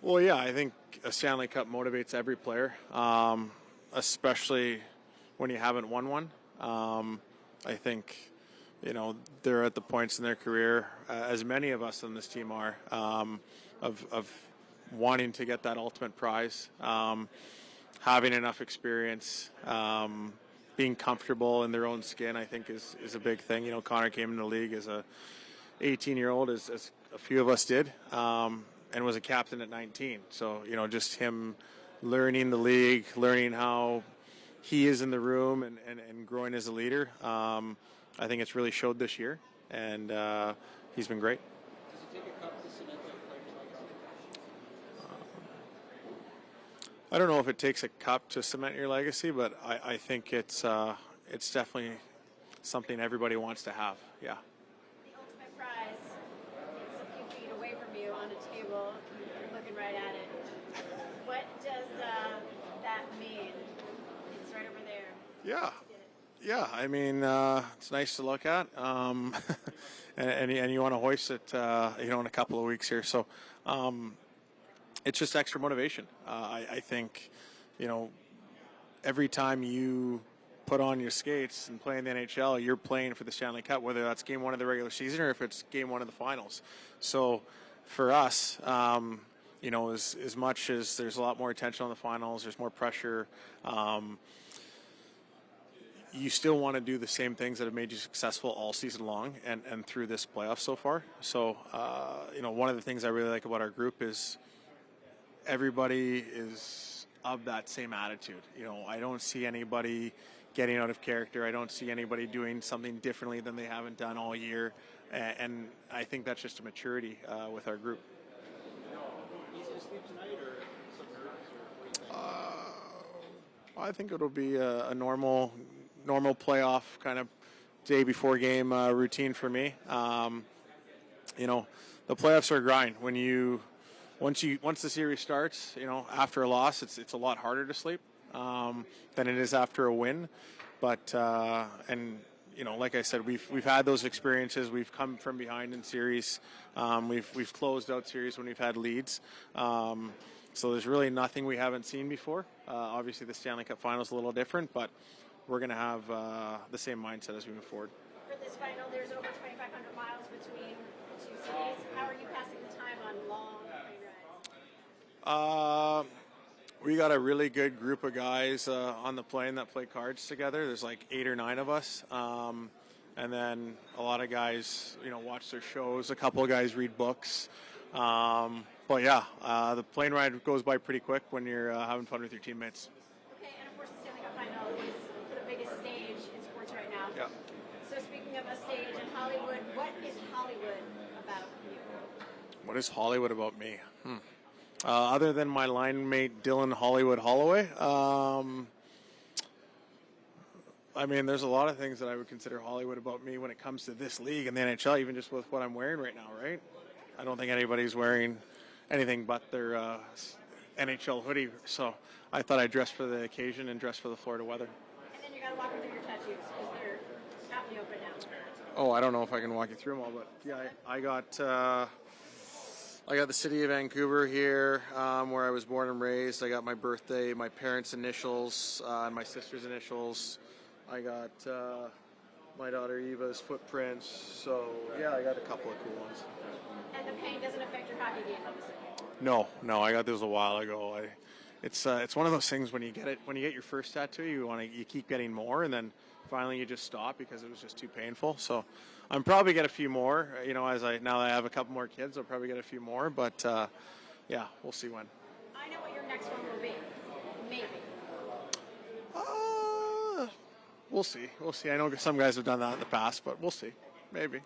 Well, yeah, I think a Stanley Cup motivates every player, especially when you haven't won one. I think, they're at the points in their career, as many of us on this team are, of wanting to get that ultimate prize, having enough experience, being comfortable in their own skin, I think is a big thing. Connor came in the league as a 18-year-old, as a few of us did, and was a captain at 19. So, just him learning the league, learning how he is in the room and growing as a leader, I think it's really showed this year, and he's been great. Does it take a cup to cement a player's legacy? I don't know if it takes a cup to cement your legacy, but I think it's definitely something everybody wants to have. Yeah. The ultimate prize. It's a few feet away from you on a table. You're looking right at it. What does that mean? It's right over there. Yeah. Yeah, I mean, it's nice to look at, and you want to hoist it, in a couple of weeks here. So it's just extra motivation. I think, every time you put on your skates and play in the NHL, you're playing for the Stanley Cup, whether that's game one of the regular season or if it's game one of the finals. So for us, as much as there's a lot more attention on the finals, there's more pressure, you still want to do the same things that have made you successful all season long and through this playoff so far. So, one of the things I really like about our group is everybody is of that same attitude. I don't see anybody getting out of character. I don't see anybody doing something differently than they haven't done all year. And I think that's just a maturity with our group. Easy to sleep tonight or some nerves? I think it'll be a normal playoff kind of day before game routine for me. The playoffs are a grind. Once the series starts, after a loss, it's a lot harder to sleep than it is after a win. But like I said, we've had those experiences. We've come from behind in series. We've closed out series when we've had leads. So there's really nothing we haven't seen before. Obviously, the Stanley Cup Final is a little different, but we're going to have the same mindset as we move forward. For this final, there's over 2,500 miles between the two cities. How are you passing the time on long plane rides? We got a really good group of guys on the plane that play cards together. There's like 8 or 9 of us. And then a lot of guys, watch their shows. A couple of guys read books. But yeah, the plane ride goes by pretty quick when you're having fun with your teammates. Okay, and of course the Stanley Cup Final is the biggest stage in sports right now. Yeah. So speaking of a stage in Hollywood, what is Hollywood about you? What is Hollywood about me? Other than my line mate Dylan Hollywood Holloway, there's a lot of things that I would consider Hollywood about me when it comes to this league and the NHL, even just with what I'm wearing right now, right? I don't think anybody's wearing anything but their NHL hoodie, so I thought I'd dress for the occasion and dress for the Florida weather. And then you got to walk me through your tattoos because they're out in the open now. Oh, I don't know if I can walk you through them all, but yeah, I got the city of Vancouver here, where I was born and raised. I got my birthday, my parents' initials, and my sister's initials. I got my daughter Eva's footprints. So yeah, I got a couple of cool ones. And the pain doesn't affect your hockey game, obviously. No, I got those a while ago. It's one of those things when you get your first tattoo, you keep getting more, and then finally you just stop because it was just too painful. So I'm probably get a few more. Now that I have a couple more kids, I'll probably get a few more. But yeah, we'll see when. I know what your next one will be. Maybe. We'll see. I know some guys have done that in the past, but we'll see. Maybe.